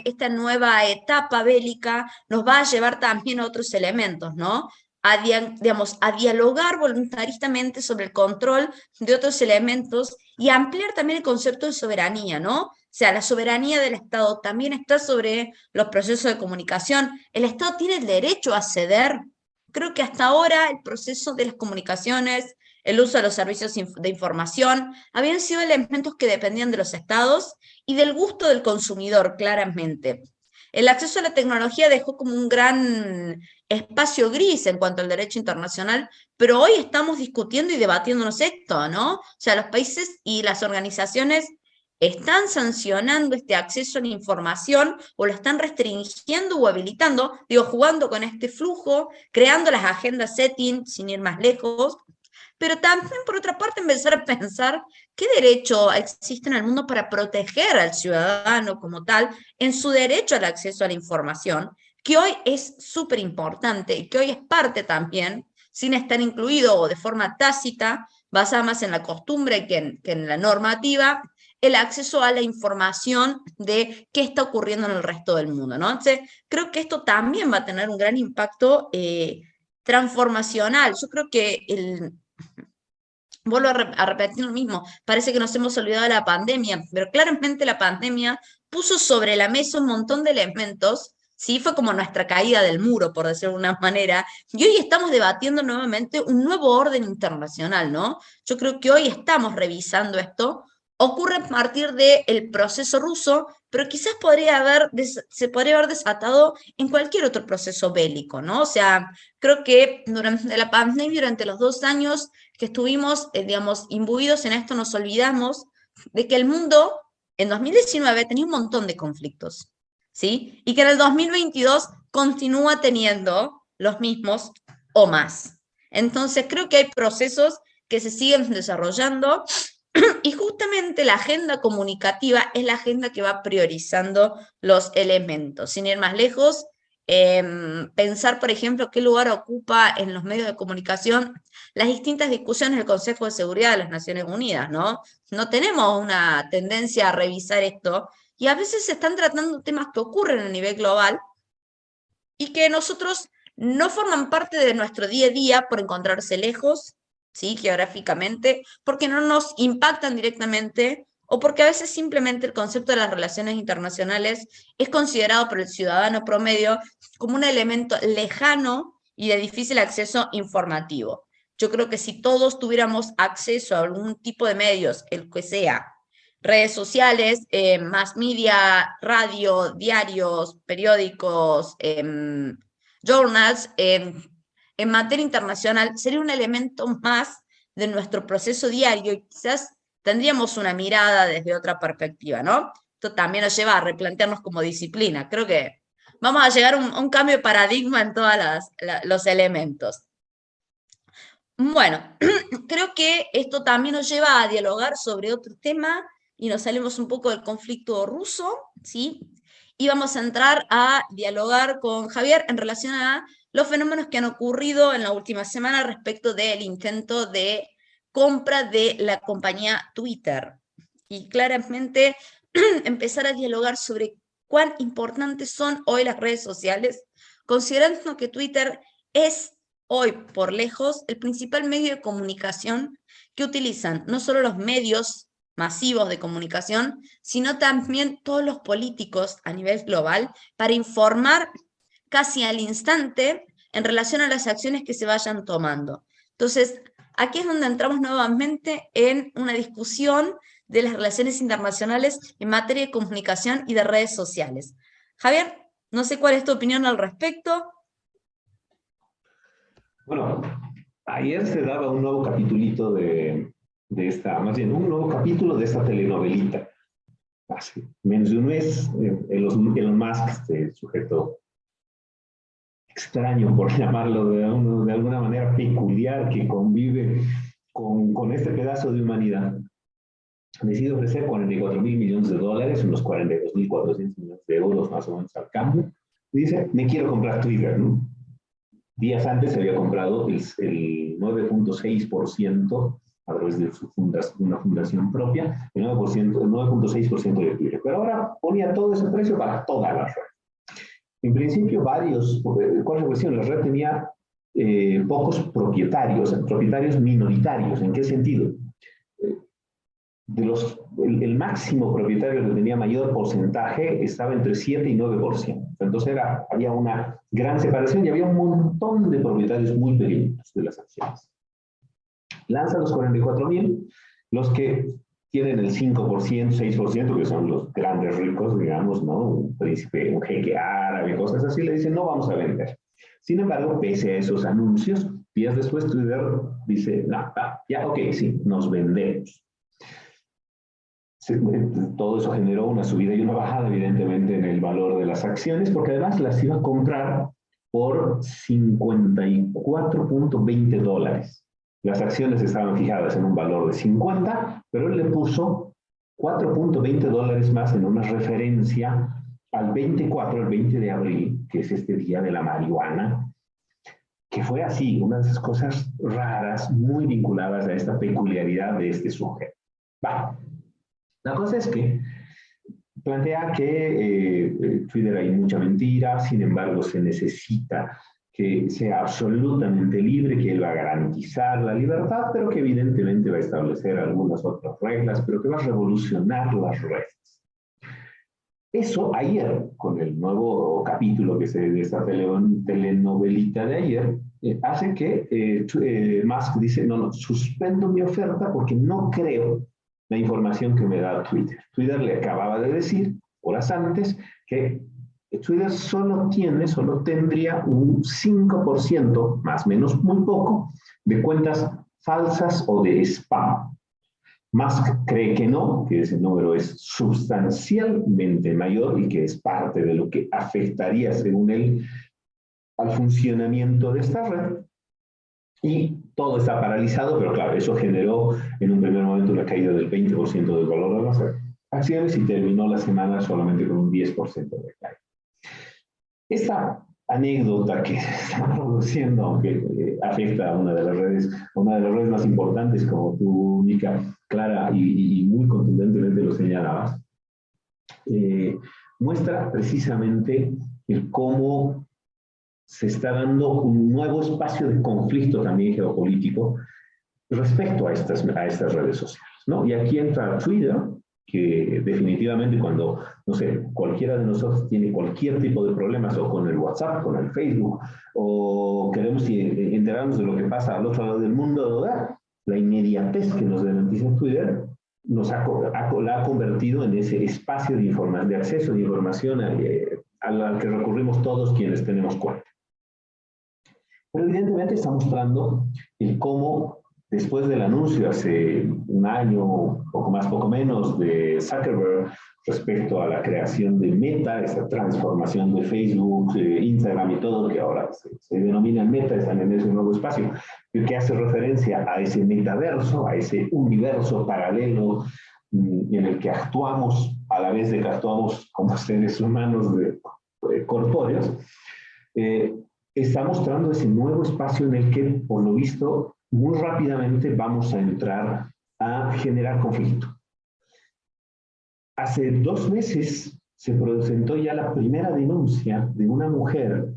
esta nueva etapa bélica nos va a llevar también a otros elementos, ¿no? A dialogar voluntaristamente sobre el control de otros elementos y ampliar también el concepto de soberanía, ¿no? O sea, la soberanía del Estado también está sobre los procesos de comunicación. El Estado tiene el derecho a ceder. Creo que hasta ahora el proceso de las comunicaciones, el uso de los servicios de información, habían sido elementos que dependían de los estados y del gusto del consumidor, claramente. El acceso a la tecnología dejó como un gran espacio gris en cuanto al derecho internacional, pero hoy estamos discutiendo y debatiéndonos esto, ¿no? O sea, los países y las organizaciones están sancionando este acceso a la información o lo están restringiendo o habilitando, digo, jugando con este flujo, creando las agendas setting, sin ir más lejos, pero también, por otra parte, empezar a pensar qué derecho existe en el mundo para proteger al ciudadano como tal en su derecho al acceso a la información, que hoy es súper importante y que hoy es parte también, sin estar incluido o de forma tácita, basada más en la costumbre que en la normativa, el acceso a la información de qué está ocurriendo en el resto del mundo, ¿no? Entonces, creo que esto también va a tener un gran impacto transformacional. Yo creo que vuelvo a repetir lo mismo, parece que nos hemos olvidado de la pandemia, pero claramente la pandemia puso sobre la mesa un montón de elementos, ¿sí? Fue como nuestra caída del muro, por decirlo de una manera, y hoy estamos debatiendo nuevamente un nuevo orden internacional, ¿no? Yo creo que hoy estamos revisando esto, ocurre a partir del proceso ruso, pero quizás se podría haber desatado en cualquier otro proceso bélico, ¿no? O sea, creo que durante la pandemia, durante los 2 años que estuvimos, digamos, imbuidos en esto, nos olvidamos de que el mundo en 2019 tenía un montón de conflictos, ¿sí? Y que en el 2022 continúa teniendo los mismos o más. Entonces, creo que hay procesos que se siguen desarrollando y justamente la agenda comunicativa es la agenda que va priorizando los elementos. Sin ir más lejos, pensar, por ejemplo, qué lugar ocupa en los medios de comunicación las distintas discusiones del Consejo de Seguridad de las Naciones Unidas, ¿no? No tenemos una tendencia a revisar esto, y a veces se están tratando temas que ocurren a nivel global y que nosotros no forman parte de nuestro día a día por encontrarse lejos, ¿sí?, geográficamente, porque no nos impactan directamente, o porque a veces simplemente el concepto de las relaciones internacionales es considerado por el ciudadano promedio como un elemento lejano y de difícil acceso informativo. Yo creo que si todos tuviéramos acceso a algún tipo de medios, el que sea, redes sociales, mass media, radio, diarios, periódicos, journals, en materia internacional, sería un elemento más de nuestro proceso diario y quizás tendríamos una mirada desde otra perspectiva, ¿no? Esto también nos lleva a replantearnos como disciplina. Creo que vamos a llegar a un cambio de paradigma en todos los elementos. Bueno, creo que esto también nos lleva a dialogar sobre otro tema y nos salimos un poco del conflicto ruso, ¿sí? Y vamos a entrar a dialogar con Javier en relación a los fenómenos que han ocurrido en la última semana respecto del intento de compra de la compañía Twitter. Y claramente empezar a dialogar sobre cuán importantes son hoy las redes sociales, considerando que Twitter es hoy, por lejos, el principal medio de comunicación que utilizan no solo los medios masivos de comunicación, sino también todos los políticos a nivel global para informar casi al instante en relación a las acciones que se vayan tomando. Entonces, aquí es donde entramos nuevamente en una discusión de las relaciones internacionales en materia de comunicación y de redes sociales. Javier, no sé cuál es tu opinión al respecto. Bueno, ayer se daba un nuevo capitulito más bien un nuevo capítulo de esta telenovelita. Hace menos de un mes, Elon Musk, este sujeto extraño, por llamarlo de alguna manera peculiar, que convive con este pedazo de humanidad, decide ofrecer $44 mil millones, unos 42.400 millones de euros más o menos al cambio, y dice, me quiero comprar Twitter, ¿no? Días antes se había comprado el 9.6% a través de una fundación propia, el 9.6% de Twitter. Pero ahora ponía todo ese precio para toda la red. En principio, ¿cuál es la cuestión? La red tenía pocos propietarios minoritarios. ¿En qué sentido? El máximo propietario que tenía mayor porcentaje estaba entre 7 y 9%. Entonces había una gran separación y había un montón de propietarios muy pequeños de las acciones. Lanza los 44.000, los que tienen el 5%, 6%, que son los grandes ricos, digamos, ¿no? Un príncipe, un jeque árabe, cosas así, le dicen, no vamos a vender. Sin embargo, pese a esos anuncios, días después Twitter dice, no, ya, ok, sí, nos vendemos. Todo eso generó una subida y una bajada, evidentemente, en el valor de las acciones, porque además las iba a comprar por $54.20. Las acciones estaban fijadas en un valor de 50, pero él le puso $4.20 más en una referencia al 24, el 20 de abril, que es este día de la marihuana, que fue así, una de esas cosas raras, muy vinculadas a esta peculiaridad de este sujeto. Va. La cosa es que plantea que Twitter hay mucha mentira, sin embargo se necesita que sea absolutamente libre, que él va a garantizar la libertad, pero que evidentemente va a establecer algunas otras reglas, pero que va a revolucionar las redes. Eso ayer, con el nuevo capítulo de esta telenovelita de ayer, hace que Musk dice, no, suspendo mi oferta porque no creo la información que me da Twitter. Twitter le acababa de decir, horas antes, que Twitter solo tendría un 5%, más o menos muy poco, de cuentas falsas o de spam. Musk cree que no, que ese número es sustancialmente mayor y que es parte de lo que afectaría, según él, al funcionamiento de esta red. Y todo está paralizado, pero claro, eso generó en un primer momento una caída del 20% del valor de las acciones y terminó la semana solamente con un 10% de caída. Esta anécdota que se está produciendo, aunque afecta a una de las redes más importantes, como tú, Mica, clara y muy contundentemente lo señalabas, muestra precisamente el cómo se está dando un nuevo espacio de conflicto también geopolítico respecto a estas redes sociales, ¿no? Y aquí entra Twitter, que definitivamente cuando, no sé, cualquiera de nosotros tiene cualquier tipo de problemas, o con el WhatsApp, con el Facebook, o queremos enterarnos de lo que pasa al otro lado del mundo, ¿verdad? La inmediatez que nos garantiza Twitter la ha convertido en ese espacio de acceso de información al que recurrimos todos quienes tenemos cuenta. Pero evidentemente está mostrando cómo después del anuncio hace un año, poco más, poco menos, de Zuckerberg respecto a la creación de Meta, esa transformación de Facebook, Instagram y todo, que ahora se denomina Meta, están en ese nuevo espacio, que hace referencia a ese metaverso, a ese universo paralelo en el que actuamos a la vez de que actuamos como seres humanos corpóreos, está mostrando ese nuevo espacio en el que, por lo visto, muy rápidamente vamos a entrar a generar conflicto. Hace 2 meses se presentó ya la primera denuncia de una mujer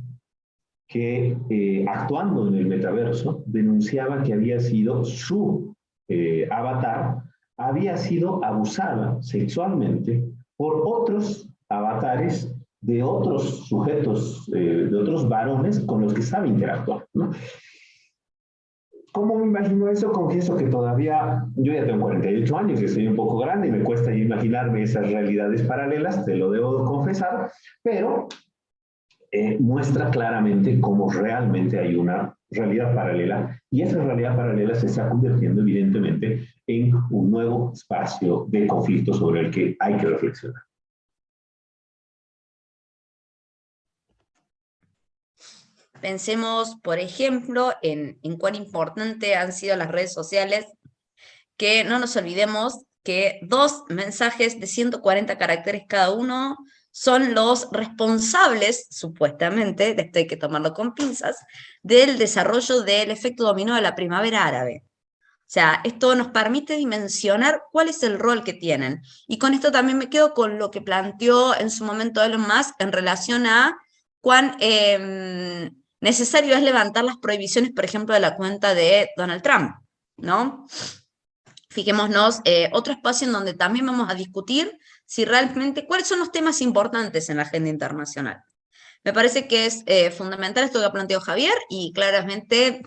que, actuando en el metaverso, denunciaba que había sido su avatar había sido abusada sexualmente por otros avatares de otros sujetos, de otros varones con los que estaba interactuando, ¿no? ¿Cómo me imagino eso? Confieso que todavía, yo ya tengo 48 años y soy un poco grande y me cuesta imaginarme esas realidades paralelas, te lo debo confesar, pero muestra claramente cómo realmente hay una realidad paralela y esa realidad paralela se está convirtiendo evidentemente en un nuevo espacio de conflicto sobre el que hay que reflexionar. Pensemos, por ejemplo, en cuán importante han sido las redes sociales, que no nos olvidemos que 2 mensajes de 140 caracteres cada uno son los responsables, supuestamente, de esto hay que tomarlo con pinzas, del desarrollo del efecto dominó de la primavera árabe. O sea, esto nos permite dimensionar cuál es el rol que tienen. Y con esto también me quedo con lo que planteó en su momento Elon Musk en relación a cuán necesario es levantar las prohibiciones, por ejemplo, de la cuenta de Donald Trump, ¿no? Fijémonos, otro espacio en donde también vamos a discutir si realmente, cuáles son los temas importantes en la agenda internacional. Me parece que es fundamental esto que ha planteado Javier y claramente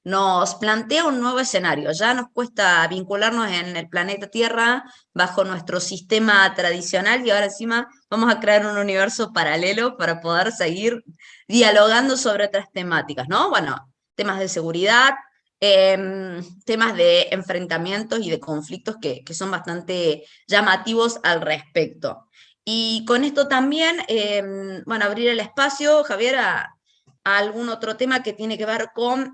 nos plantea un nuevo escenario. Ya nos cuesta vincularnos en el planeta Tierra bajo nuestro sistema tradicional y ahora encima vamos a crear un universo paralelo para poder seguir dialogando sobre otras temáticas, ¿no? Bueno, temas de seguridad, temas de enfrentamientos y de conflictos que son bastante llamativos al respecto. Y con esto también, bueno, abrir el espacio, Javier, a algún otro tema que tiene que ver con,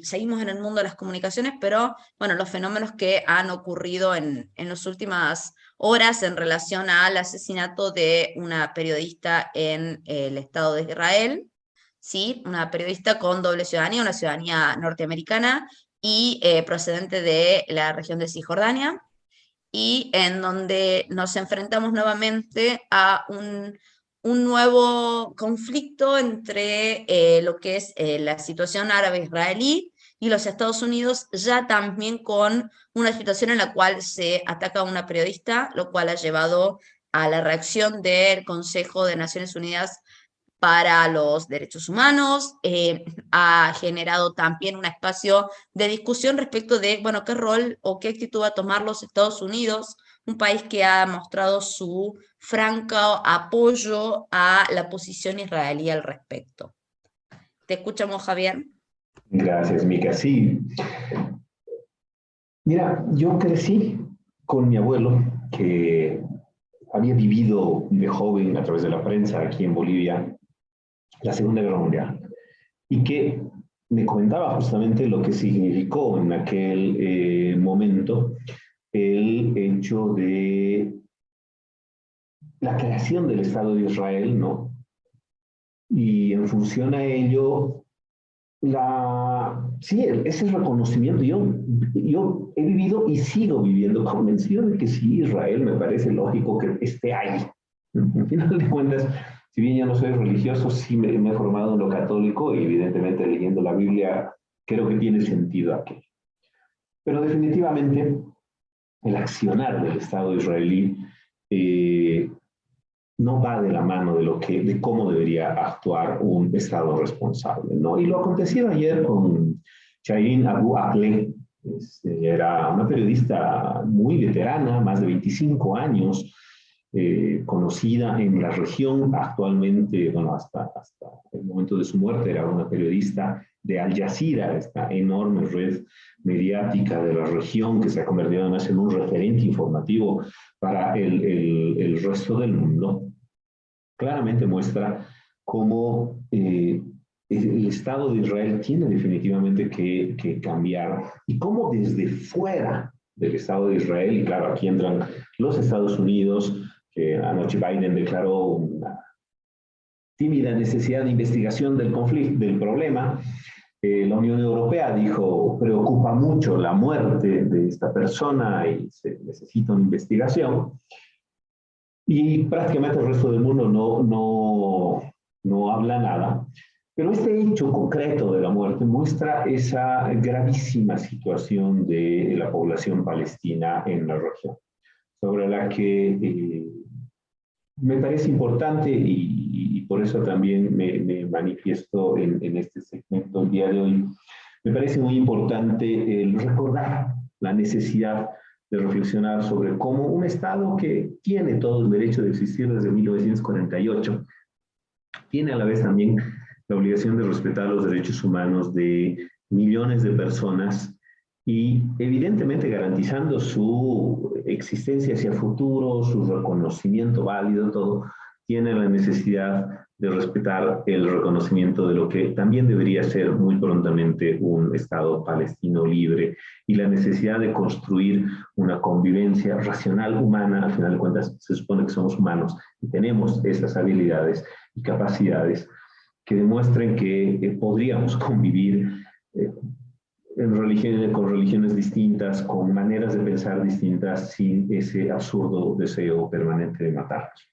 seguimos en el mundo de las comunicaciones, pero bueno, los fenómenos que han ocurrido en las últimas horas en relación al asesinato de una periodista en el Estado de Israel, ¿sí? Una periodista con doble ciudadanía, una ciudadanía norteamericana y procedente de la región de Cisjordania, y en donde nos enfrentamos nuevamente a un nuevo conflicto entre lo que es la situación árabe-israelí y los Estados Unidos, ya también con una situación en la cual se ataca a una periodista, lo cual ha llevado a la reacción del Consejo de Naciones Unidas para los Derechos Humanos, ha generado también un espacio de discusión respecto de, bueno, qué rol o qué actitud va a tomar los Estados Unidos, un país que ha mostrado su franco apoyo a la posición israelí al respecto. Te escuchamos, Javier. Gracias, Mica. Sí. Mira, yo crecí con mi abuelo, que había vivido de joven a través de la prensa aquí en Bolivia la Segunda Guerra Mundial, y que me comentaba justamente lo que significó en aquel momento el hecho de la creación del Estado de Israel, ¿no? Y en función a ello, sí, ese reconocimiento, yo he vivido y sigo viviendo convencido de que sí, Israel me parece lógico que esté ahí. Al final de cuentas, si bien yo no soy religioso, sí me he formado en lo católico y evidentemente leyendo la Biblia creo que tiene sentido aquello. Pero definitivamente el accionar del Estado israelí no va de la mano de cómo debería actuar un Estado responsable, ¿no? Y lo acontecido ayer con Shireen Abu Akleh, era una periodista muy veterana, más de 25 años, conocida en la región, actualmente, bueno, hasta el momento de su muerte, era una periodista de Al Jazeera, esta enorme red mediática de la región que se ha convertido además en un referente informativo para el resto del mundo. Claramente muestra cómo el Estado de Israel tiene definitivamente que cambiar y cómo desde fuera del Estado de Israel, y claro, aquí entran los Estados Unidos, que anoche Biden declaró una tímida necesidad de investigación del conflicto, del problema. La Unión Europea dijo, preocupa mucho la muerte de esta persona y se necesita una investigación. Y prácticamente el resto del mundo no habla nada. Pero este hecho concreto de la muerte muestra esa gravísima situación de la población palestina en la región, sobre la que me parece importante y por eso también me manifiesto en este segmento el día de hoy. Me parece muy importante el recordar la necesidad de reflexionar sobre cómo un Estado que tiene todo el derecho de existir desde 1948, tiene a la vez también la obligación de respetar los derechos humanos de millones de personas y evidentemente garantizando su existencia hacia futuro, su reconocimiento válido, todo, tiene la necesidad de respetar el reconocimiento de lo que también debería ser muy prontamente un Estado palestino libre y la necesidad de construir una convivencia racional humana. Al final de cuentas, se supone que somos humanos y tenemos esas habilidades y capacidades que demuestren que podríamos convivir con religiones distintas, con maneras de pensar distintas, sin ese absurdo deseo permanente de matarnos.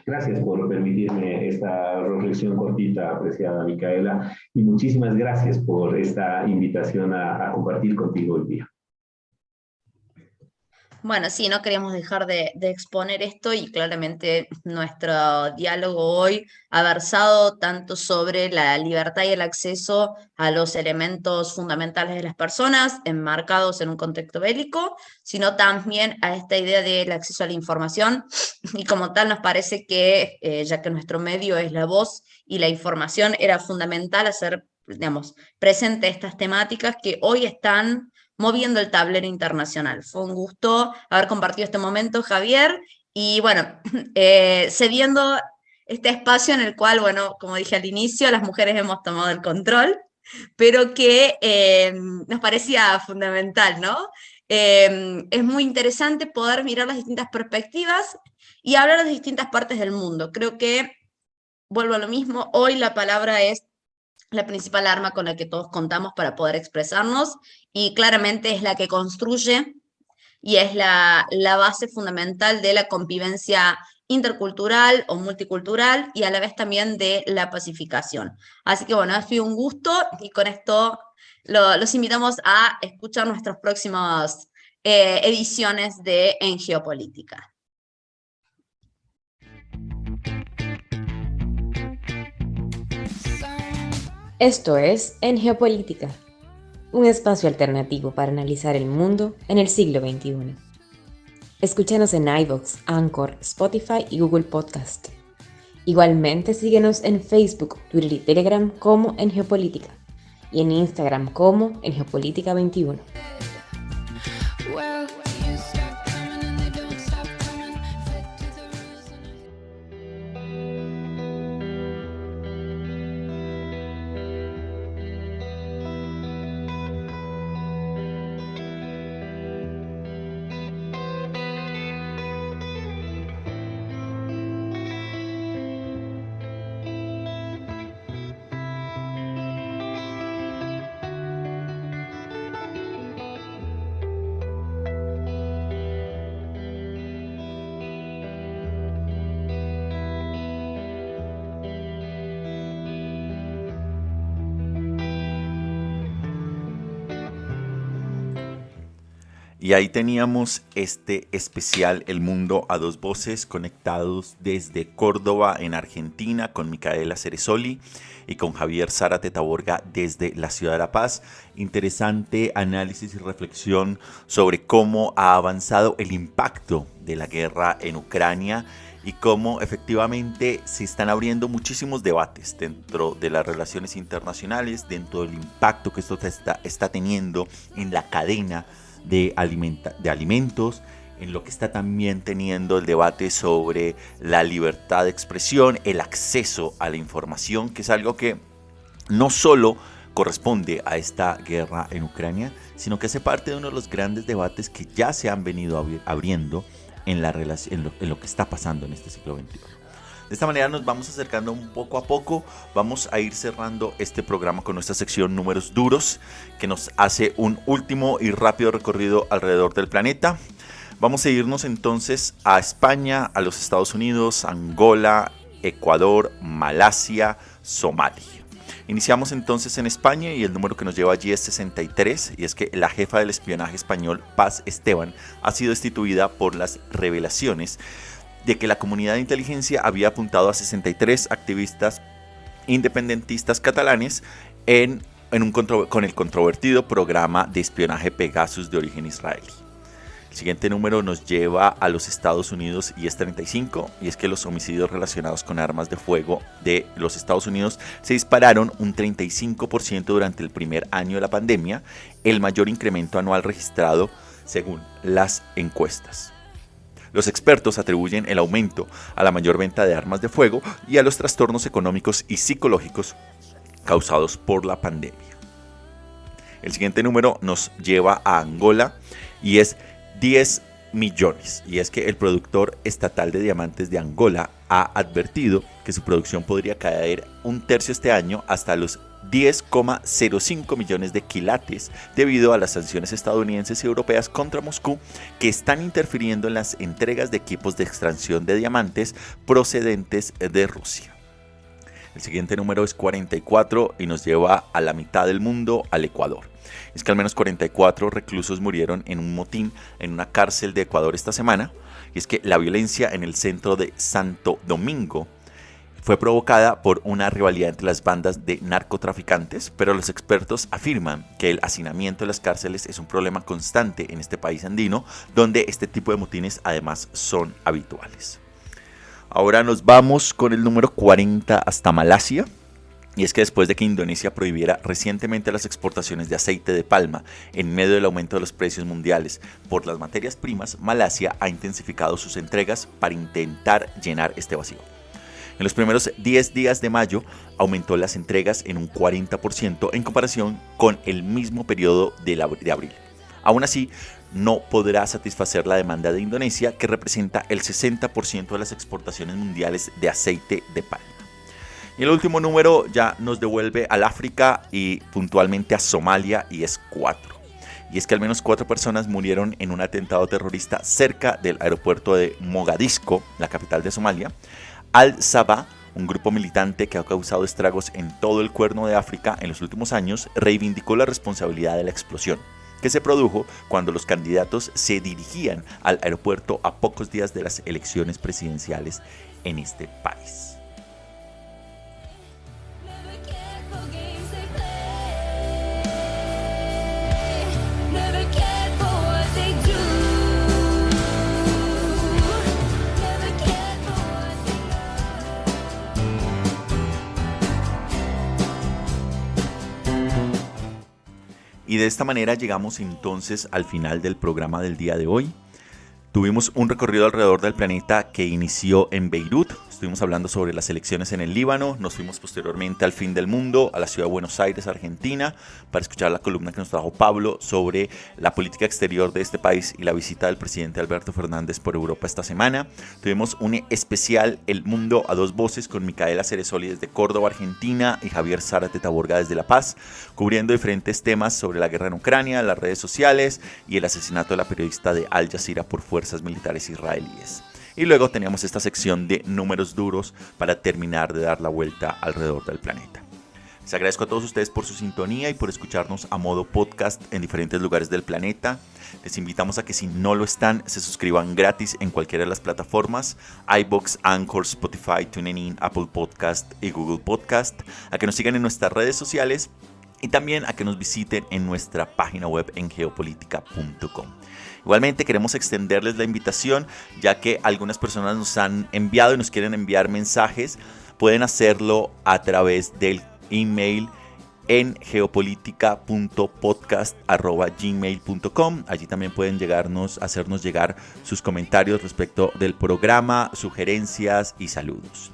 Gracias por permitirme esta reflexión cortita, apreciada Micaela, y muchísimas gracias por esta invitación a compartir contigo el día. Bueno, sí, no queríamos dejar de exponer esto y claramente nuestro diálogo hoy ha versado tanto sobre la libertad y el acceso a los elementos fundamentales de las personas enmarcados en un contexto bélico, sino también a esta idea del acceso a la información y como tal nos parece que, ya que nuestro medio es la voz y la información, era fundamental hacer, digamos, presente estas temáticas que hoy están moviendo el tablero internacional. Fue un gusto haber compartido este momento, Javier, y bueno, cediendo este espacio en el cual, bueno, como dije al inicio, las mujeres hemos tomado el control, pero que nos parecía fundamental, ¿no? Es muy interesante poder mirar las distintas perspectivas y hablar de distintas partes del mundo. Creo que, vuelvo a lo mismo, hoy la palabra es la principal arma con la que todos contamos para poder expresarnos y claramente es la que construye y es la base fundamental de la convivencia intercultural o multicultural y a la vez también de la pacificación. Así que bueno, ha sido un gusto y con esto los invitamos a escuchar nuestras próximas ediciones de En Geopolítica. Esto es En Geopolítica, un espacio alternativo para analizar el mundo en el siglo XXI. Escúchanos en iVoox, Anchor, Spotify y Google Podcast. Igualmente síguenos en Facebook, Twitter y Telegram como En Geopolítica y en Instagram como En Geopolítica 21. Y ahí teníamos este especial El Mundo a Dos Voces, conectados desde Córdoba, en Argentina, con Micaela Ceresoli y con Javier Zárate Taborga desde la Ciudad de La Paz. Interesante análisis y reflexión sobre cómo ha avanzado el impacto de la guerra en Ucrania y cómo efectivamente se están abriendo muchísimos debates dentro de las relaciones internacionales, dentro del impacto que esto está teniendo en la cadena de alimentos, en lo que está también teniendo el debate sobre la libertad de expresión, el acceso a la información, que es algo que no solo corresponde a esta guerra en Ucrania, sino que hace parte de uno de los grandes debates que ya se han venido abriendo en lo que está pasando en este siglo XXI. De esta manera nos vamos acercando un poco a poco, vamos a ir cerrando este programa con nuestra sección Números Duros, que nos hace un último y rápido recorrido alrededor del planeta. Vamos a irnos entonces a España, a los Estados Unidos, Angola, Ecuador, Malasia, Somalia. Iniciamos entonces en España y el número que nos lleva allí es 63, y es que la jefa del espionaje español, Paz Esteban, ha sido destituida por las revelaciones de que la comunidad de inteligencia había apuntado a 63 activistas independentistas catalanes con el controvertido programa de espionaje Pegasus de origen israelí. El siguiente número nos lleva a los Estados Unidos y es 35, y es que los homicidios relacionados con armas de fuego de los Estados Unidos se dispararon un 35% durante el primer año de la pandemia, el mayor incremento anual registrado según las encuestas. Los expertos atribuyen el aumento a la mayor venta de armas de fuego y a los trastornos económicos y psicológicos causados por la pandemia. El siguiente número nos lleva a Angola y es 10 millones, y es que el productor estatal de diamantes de Angola ha advertido que su producción podría caer un tercio este año hasta los 10,05 millones de quilates debido a las sanciones estadounidenses y europeas contra Moscú, que están interfiriendo en las entregas de equipos de extracción de diamantes procedentes de Rusia. El siguiente número es 44 y nos lleva a la mitad del mundo, al Ecuador. Es que al menos 44 reclusos murieron en un motín en una cárcel de Ecuador esta semana, y es que la violencia en el centro de Santo Domingo fue provocada por una rivalidad entre las bandas de narcotraficantes, pero los expertos afirman que el hacinamiento de las cárceles es un problema constante en este país andino, donde este tipo de motines además son habituales. Ahora nos vamos con el número 40 hasta Malasia. Y es que después de que Indonesia prohibiera recientemente las exportaciones de aceite de palma en medio del aumento de los precios mundiales por las materias primas, Malasia ha intensificado sus entregas para intentar llenar este vacío. En los primeros 10 días de mayo aumentó las entregas en un 40% en comparación con el mismo periodo de abril. Aún así, no podrá satisfacer la demanda de Indonesia, que representa el 60% de las exportaciones mundiales de aceite de palma. Y el último número ya nos devuelve al África y puntualmente a Somalia, y es 4. Y es que al menos 4 personas murieron en un atentado terrorista cerca del aeropuerto de Mogadiscio, la capital de Somalia. Al-Shabaab, un grupo militante que ha causado estragos en todo el Cuerno de África en los últimos años, reivindicó la responsabilidad de la explosión, que se produjo cuando los candidatos se dirigían al aeropuerto a pocos días de las elecciones presidenciales en este país. Y de esta manera llegamos entonces al final del programa del día de hoy. Tuvimos un recorrido alrededor del planeta que inició en Beirut. Estuvimos hablando sobre las elecciones en el Líbano. Nos fuimos posteriormente al fin del mundo, a la ciudad de Buenos Aires, Argentina, para escuchar la columna que nos trajo Pablo sobre la política exterior de este país y la visita del presidente Alberto Fernández por Europa esta semana. Tuvimos un especial El Mundo a Dos Voces con Micaela Ceresoli desde Córdoba, Argentina, y Javier Zárate Taborga desde La Paz, cubriendo diferentes temas sobre la guerra en Ucrania, las redes sociales y el asesinato de la periodista de Al Jazeera por fuerzas militares israelíes. Y luego teníamos esta sección de números duros para terminar de dar la vuelta alrededor del planeta. Les agradezco a todos ustedes por su sintonía y por escucharnos a modo podcast en diferentes lugares del planeta. Les invitamos a que si no lo están, se suscriban gratis en cualquiera de las plataformas: iVoox, Anchor, Spotify, TuneIn, Apple Podcast y Google Podcast. A que nos sigan en nuestras redes sociales y también a que nos visiten en nuestra página web en geopolitica.com. Igualmente queremos extenderles la invitación, ya que algunas personas nos han enviado y nos quieren enviar mensajes. Pueden hacerlo a través del email en geopolitica.podcast@gmail.com. Allí también pueden hacernos llegar sus comentarios respecto del programa, sugerencias y saludos.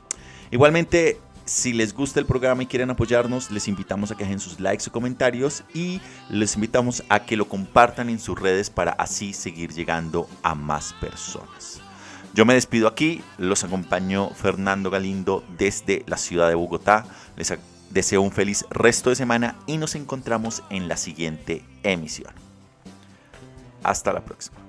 Igualmente, si les gusta el programa y quieren apoyarnos, les invitamos a que dejen sus likes o comentarios, y les invitamos a que lo compartan en sus redes para así seguir llegando a más personas. Yo me despido aquí, los acompañó Fernando Galindo desde la ciudad de Bogotá. Les deseo un feliz resto de semana y nos encontramos en la siguiente emisión. Hasta la próxima.